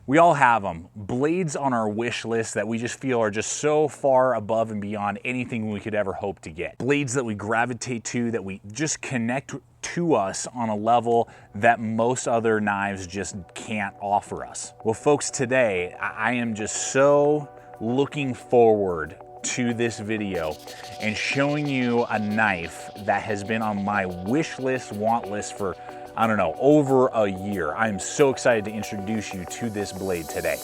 We all have them, blades on our wish list that we just feel are just so far above and beyond anything we could ever hope to get. Blades that we gravitate to, that we just connect to us on a level that most other knives just can't offer us. Well, folks, today I am just so looking forward to this video and showing you a knife that has been on my wish list, want list for, I don't know, over a year. I am so excited to introduce you to this blade today.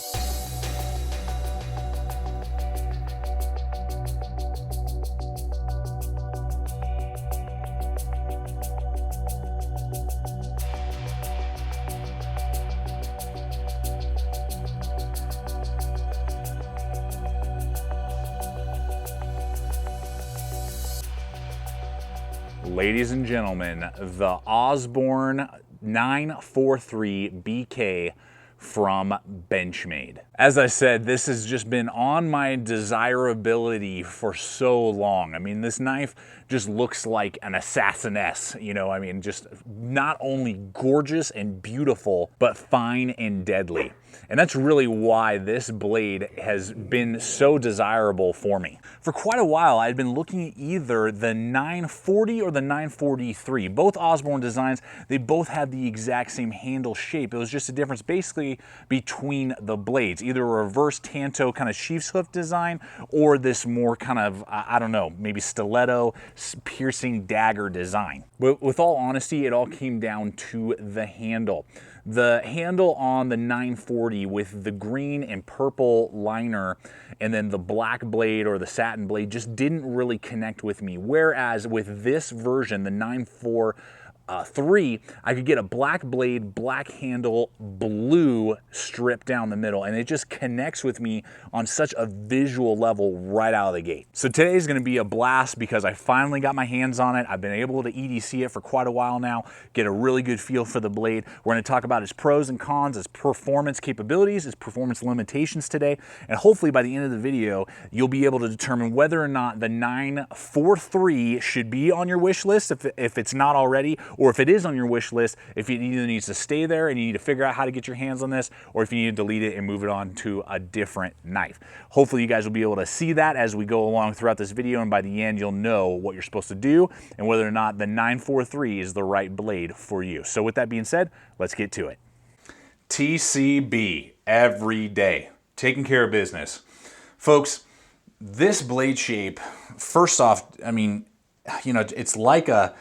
Ladies and gentlemen, the Osborne 943 BK from Benchmade. As I said, this has just been on my desirability for so long. I mean, this knife just looks like an assassiness, you know, I mean, just not only gorgeous and beautiful, but fine and deadly. And that's really why this blade has been so desirable for me. For quite a while, I'd been looking at either the 940 or the 943. Both Osborne designs, they both had the exact same handle shape. It was just a difference basically between the blades, either a reverse tanto kind of sheep's hoof design or this more kind of, I don't know, maybe stiletto piercing dagger design. But with all honesty, it all came down to the handle. The handle on the 940 with the green and purple liner and then the black blade or the satin blade just didn't really connect with me. Whereas with this version, the 943, I could get a black blade, black handle, blue strip down the middle, and it just connects with me on such a visual level right out of the gate. So today is going to be a blast because I finally got my hands on it. I've been able to EDC it for quite a while now, get a really good feel for the blade. We're going to talk about its pros and cons, its performance capabilities, its performance limitations today, and hopefully by the end of the video, you'll be able to determine whether or not the 943 should be on your wish list if it's not already, or if it is on your wish list, if it either needs to stay there and you need to figure out how to get your hands on this, or if you need to delete it and move it on to a different knife. Hopefully you guys will be able to see that as we go along throughout this video, and by the end you'll know what you're supposed to do and whether or not the 943 is the right blade for you. So with that being said, let's get to it. TCB every day, taking care of business. Folks, this blade shape, first off, I mean, you know, it's like a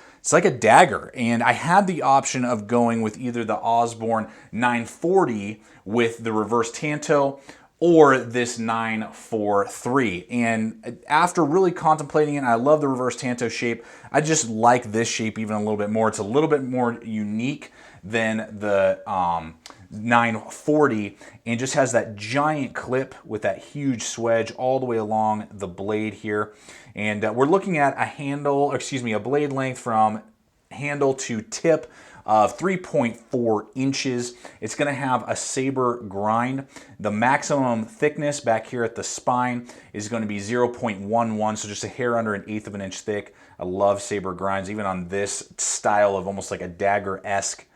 dagger, and I had the option of going with either the Osborne 940 with the reverse tanto or this 943. And after really contemplating it, I love the reverse tanto shape. I just like this shape even a little bit more. It's a little bit more unique than the 940, and just has that giant clip with that huge swedge all the way along the blade here. And we're looking at a handle, or excuse me, a blade length from handle to tip of 3.4 inches. It's going to have a saber grind. The maximum thickness back here at the spine is going to be 0.11, so just a hair under 1/8 of an inch thick. I love saber grinds, even on this style of almost like a dagger-esque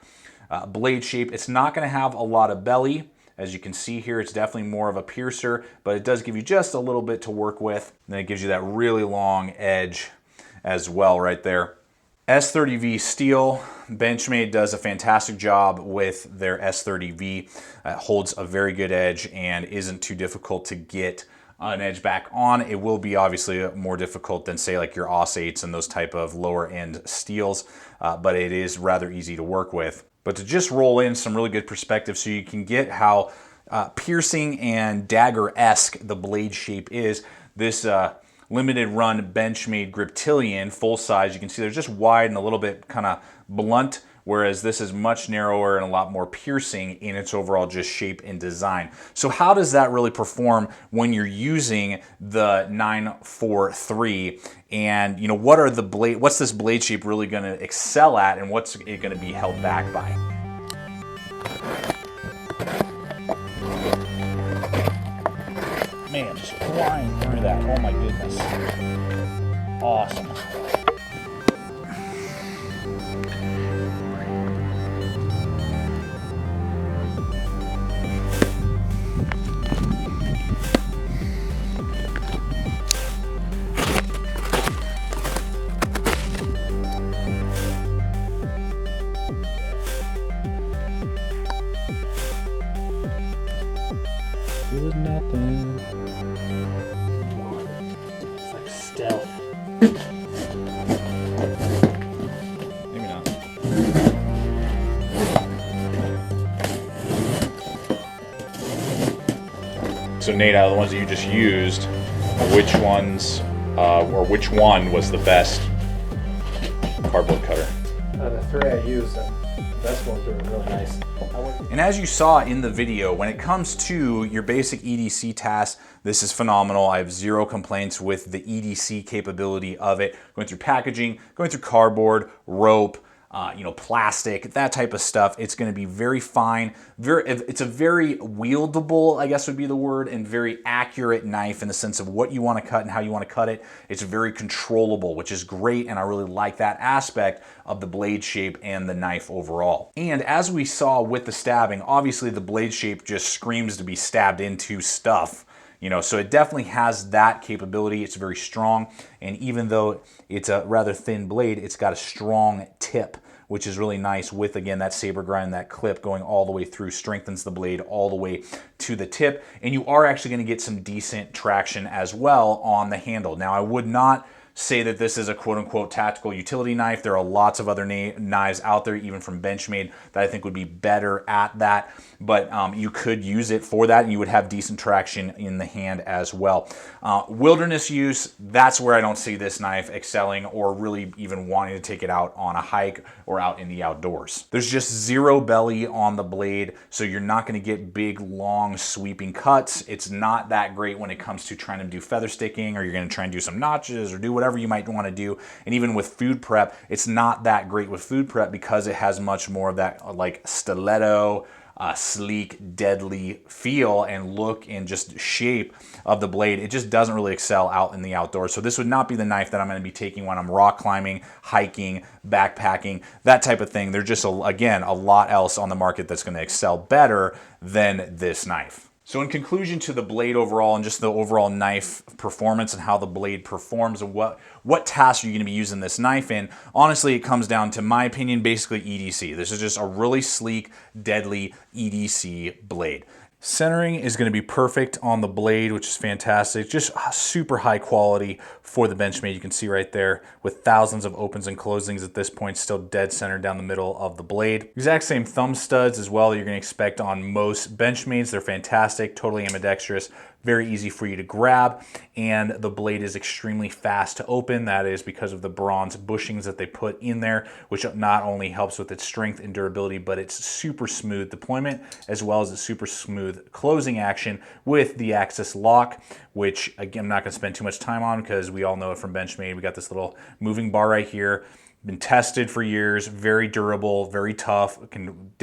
blade shape. It's not going to have a lot of belly. As you can see here, it's definitely more of a piercer, but it does give you just a little bit to work with. And then it gives you that really long edge as well right there. S30V steel. Benchmade does a fantastic job with their S30V. Holds a very good edge and isn't too difficult to get an edge back on. It will be obviously more difficult than say like your AUS8s and those type of lower end steels, but it is rather easy to work with. But to just roll in some really good perspective so you can get how piercing and dagger-esque the blade shape is, this limited run Benchmade Griptilian full size, you can see they're just wide and a little bit kind of blunt, whereas this is much narrower and a lot more piercing in its overall just shape and design. So how does that really perform when you're using the 943? And you know, what's this blade shape really going to excel at, and what's it going to be held back by? Man, just flying through that. Oh my goodness. Awesome. Good nothing. It's like stealth. Maybe not. So Nate, out of the ones that you just used, which ones, or which one was the best cardboard cutter? The three I used, the best ones were really nice. And as you saw in the video, when it comes to your basic EDC tasks, this is phenomenal. I have zero complaints with the EDC capability of it. Going through packaging, going through cardboard, rope, plastic, that type of stuff. It's going to be very fine. It's a very wieldable, I guess would be the word, and very accurate knife in the sense of what you want to cut and how you want to cut it. It's very controllable, which is great, and I really like that aspect of the blade shape and the knife overall. And as we saw with the stabbing, obviously the blade shape just screams to be stabbed into stuff. So it definitely has that capability. It's very strong, and even though it's a rather thin blade, it's got a strong tip, which is really nice with, again, that saber grind, that clip going all the way through, strengthens the blade all the way to the tip, and you are actually going to get some decent traction as well on the handle. Now, I would not say that this is a quote-unquote tactical utility knife. There are lots of other knives out there, even from Benchmade, that I think would be better at that, but you could use it for that and you would have decent traction in the hand as well. Wilderness use, that's where I don't see this knife excelling or really even wanting to take it out on a hike or out in the outdoors. There's just zero belly on the blade, so you're not going to get big, long, sweeping cuts. It's not that great when it comes to trying to do feather sticking, or you're going to try and do some notches or do whatever you might want to do. And even with food prep, it's not that great with food prep because it has much more of that like stiletto, sleek, deadly feel and look and just shape of the blade. It just doesn't really excel out in the outdoors. So this would not be the knife that I'm going to be taking when I'm rock climbing, hiking, backpacking, that type of thing. There's just, again, a lot else on the market that's going to excel better than this knife. So in conclusion to the blade overall and just the overall knife performance and how the blade performs and what tasks are you going to be using this knife in, honestly, it comes down to, my opinion, basically EDC. This is just a really sleek, deadly EDC blade. Centering is going to be perfect on the blade, which is fantastic. Just super high quality for the Benchmade. You can see right there with thousands of opens and closings at this point, still dead center down the middle of the blade. Exact same thumb studs as well that you're going to expect on most Benchmades. They're fantastic, totally ambidextrous, very easy for you to grab, and the blade is extremely fast to open. That is because of the bronze bushings that they put in there, which not only helps with its strength and durability, but it's super smooth deployment as well as a super smooth closing action with the axis lock, which again, I'm not going to spend too much time on because we all know it from Benchmade. We got this little moving bar right here. Been tested for years, very durable, very tough.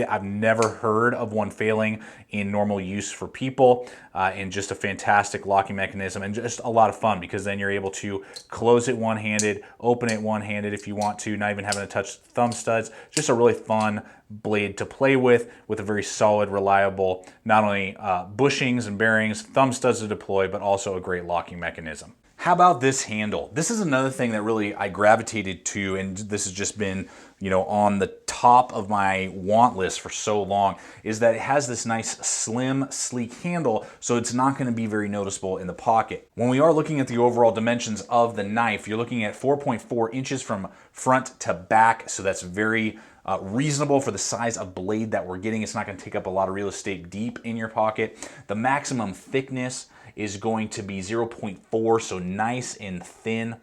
I've never heard of one failing in normal use for people, and just a fantastic locking mechanism and just a lot of fun because then you're able to close it one-handed, open it one-handed if you want to, not even having to touch thumb studs. Just a really fun blade to play with a very solid, reliable, not only bushings and bearings, thumb studs to deploy, but also a great locking mechanism. How about this handle? This is another thing that really I gravitated to, and this has just been, on the top of my want list for so long, is that it has this nice slim, sleek handle, so it's not going to be very noticeable in the pocket. When we are looking at the overall dimensions of the knife, you're looking at 4.4 inches from front to back, so that's very reasonable for the size of blade that we're getting. It's not going to take up a lot of real estate deep in your pocket. The maximum thickness is going to be 0.4, so nice and thin,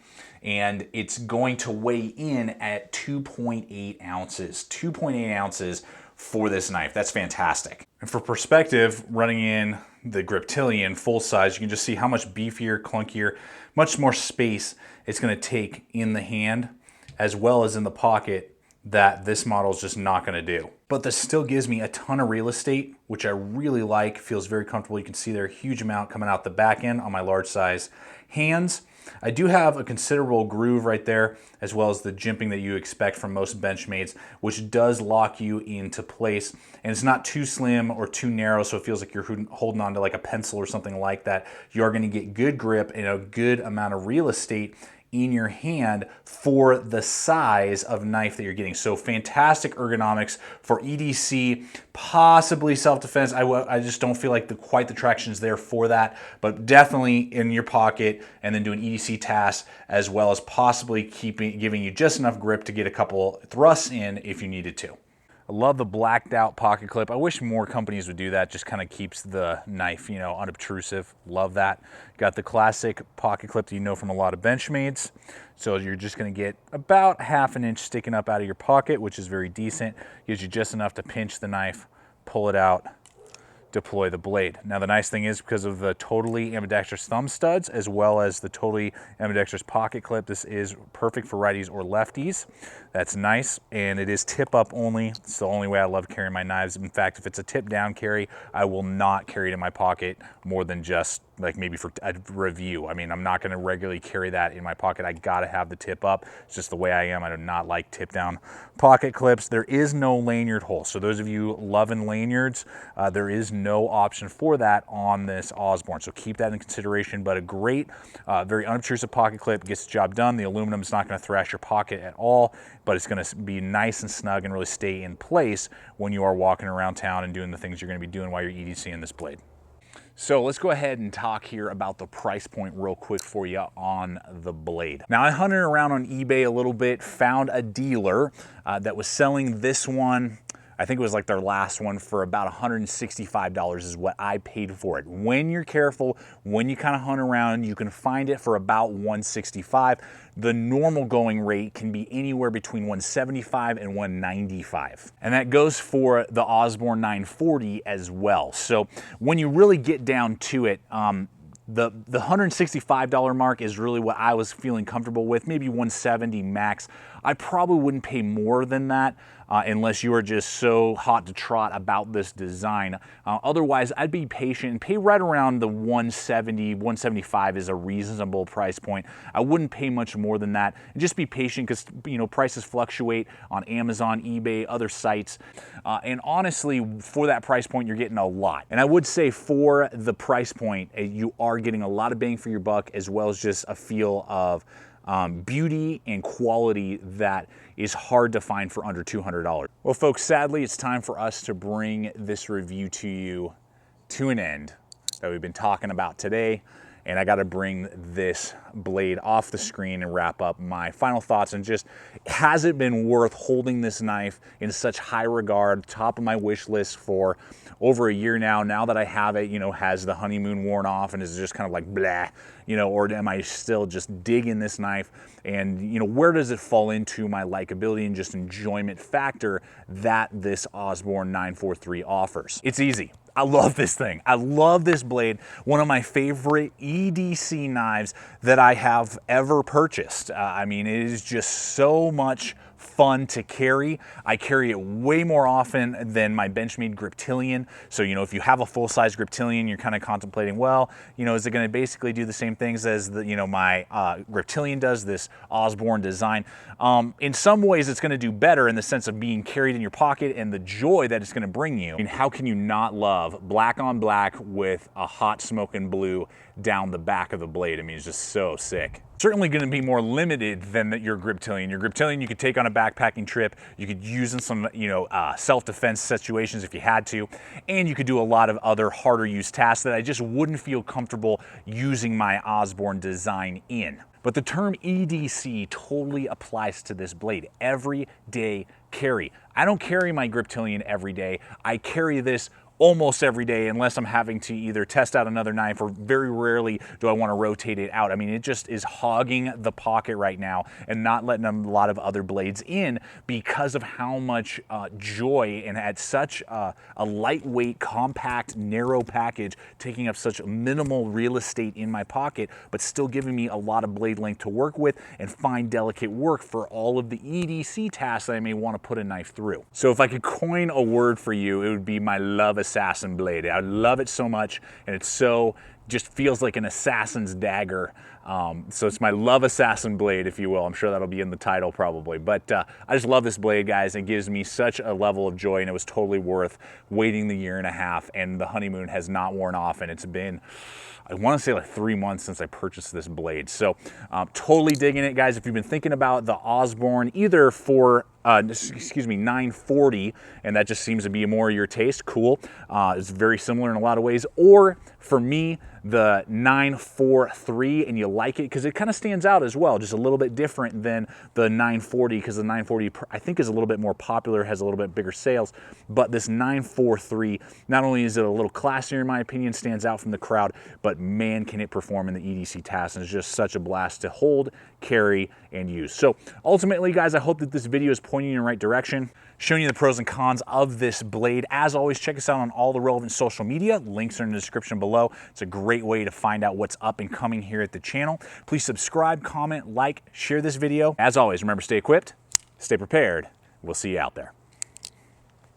and it's going to weigh in at 2.8 ounces. 2.8 ounces for this knife. That's fantastic. And for perspective, running in the Griptilian full size, you can just see how much beefier, clunkier, much more space it's going to take in the hand as well as in the pocket that this model is just not going to do. But this still gives me a ton of real estate, which I really like. Feels very comfortable. You can see there a huge amount coming out the back end on my large size hands. I do have a considerable groove right there, as well as the jimping that you expect from most Benchmades, which does lock you into place. And it's not too slim or too narrow, so it feels like you're holding on to like a pencil or something like that. You are going to get good grip and a good amount of real estate in your hand for the size of knife that you're getting. So fantastic ergonomics for EDC, possibly self-defense. I just don't feel like quite the traction's there for that, but definitely in your pocket, and then doing EDC tasks, as well as possibly giving you just enough grip to get a couple thrusts in if you needed to. I love the blacked out pocket clip. I wish more companies would do that. Just kind of keeps the knife, you know, unobtrusive. Love that. Got the classic pocket clip that you know from a lot of Benchmades. So you're just going to get about ½ an inch sticking up out of your pocket, which is very decent. Gives you just enough to pinch the knife, pull it out, deploy the blade. Now the nice thing is, because of the totally ambidextrous thumb studs as well as the totally ambidextrous pocket clip, this is perfect for righties or lefties. That's nice, and it is tip up only. It's the only way I love carrying my knives. In fact, if it's a tip down carry, I will not carry it in my pocket more than just like maybe for a review. I mean, I'm not gonna regularly carry that in my pocket. I gotta have the tip up. It's just the way I am. I do not like tip down pocket clips. There is no lanyard hole. So those of you loving lanyards, there is no option for that on this Osborne. So keep that in consideration, but a great, very unobtrusive pocket clip, gets the job done. The aluminum is not gonna thrash your pocket at all, but it's gonna be nice and snug and really stay in place when you are walking around town and doing the things you're gonna be doing while you're EDCing this blade. So let's go ahead and talk here about the price point real quick for you on the blade. Now I hunted around on eBay a little bit, found a dealer that was selling this one. I think it was like their last one for about $165 is what I paid for it. When you're careful, when you kind of hunt around, you can find it for about $165. The normal going rate can be anywhere between $175 and $195. And that goes for the Osborne 940 as well. So when you really get down to it, the $165 mark is really what I was feeling comfortable with, maybe $170 max. I probably wouldn't pay more than that unless you are just so hot to trot about this design. Otherwise, I'd be patient and pay right around the $170, $175 is a reasonable price point. I wouldn't pay much more than that, and just be patient because, you know, prices fluctuate on Amazon, eBay, other sites. And honestly, for that price point, you're getting a lot. And I would say for the price point, you are getting a lot of bang for your buck, as well as just a feel of beauty and quality that is hard to find for under $200. Well, folks, sadly, it's time for us to bring this review to you to an end that we've been talking about today. And I got to bring this blade off the screen and wrap up my final thoughts. And just, has it been worth holding this knife in such high regard, top of my wish list for over a year now? Now that I have it, you know, has the honeymoon worn off and is just kind of like blah, you know, or am I still just digging this knife? And, you know, where does it fall into my likability and just enjoyment factor that this Osborne 943 offers? It's easy. I love this thing. I love this blade. One of my favorite EDC knives that I have ever purchased. I mean, it is just so much fun to carry. I carry it way more often than my Benchmade Griptilian. So, you know, if you have a full-size Griptilian, you're kind of contemplating, well, you know, is it going to basically do the same things as the, you know, my Griptilian does, this Osborne design? In some ways, it's going to do better in the sense of being carried in your pocket and the joy that it's going to bring you. I mean, how can you not love black on black with a hot smoking blue down the back of the blade? I mean, it's just so sick. Certainly going to be more limited than your Griptilian. Your Griptilian you could take on a backpacking trip, you could use in some, you know, self-defense situations if you had to, and you could do a lot of other harder use tasks that I just wouldn't feel comfortable using my Osborne design in. But the term EDC totally applies to this blade. Everyday carry. I don't carry my Griptilian every day. I carry this almost every day unless I'm having to either test out another knife, or very rarely do I want to rotate it out. I mean, it just is hogging the pocket right now and not letting a lot of other blades in because of how much joy, and at such a lightweight, compact, narrow package, taking up such minimal real estate in my pocket, but still giving me a lot of blade length to work with and fine, delicate work for all of the EDC tasks that I may want to put a knife through. So if I could coin a word for you, it would be my love assassin blade. I love it so much, and it's so just feels like an assassin's dagger. So it's my Love Assassin blade, if you will. I'm sure that'll be in the title probably. But I just love this blade, guys. It gives me such a level of joy, and it was totally worth waiting the 1.5 years, and the honeymoon has not worn off, and it's been, I want to say, like 3 months since I purchased this blade. So totally digging it, guys. If you've been thinking about the Osborne, either for 940, and that just seems to be more your taste, cool. It's very similar in a lot of ways. Or for me, the 943, and you like it because it kind of stands out as well, just a little bit different than the 940, because the 940 I think is a little bit more popular, has a little bit bigger sales. But this 943, not only is it a little classier in my opinion, stands out from the crowd, but man, can it perform in the EDC task, and it's just such a blast to hold, carry, and use. So ultimately, guys, I hope that this video is pointing you in the right direction, showing you the pros and cons of this blade. As always, check us out on all the relevant social media. Links are in the description below. It's a great way to find out what's up and coming here at the channel. Please subscribe, comment, like, share this video. As always, remember, stay equipped, stay prepared. We'll see you out there.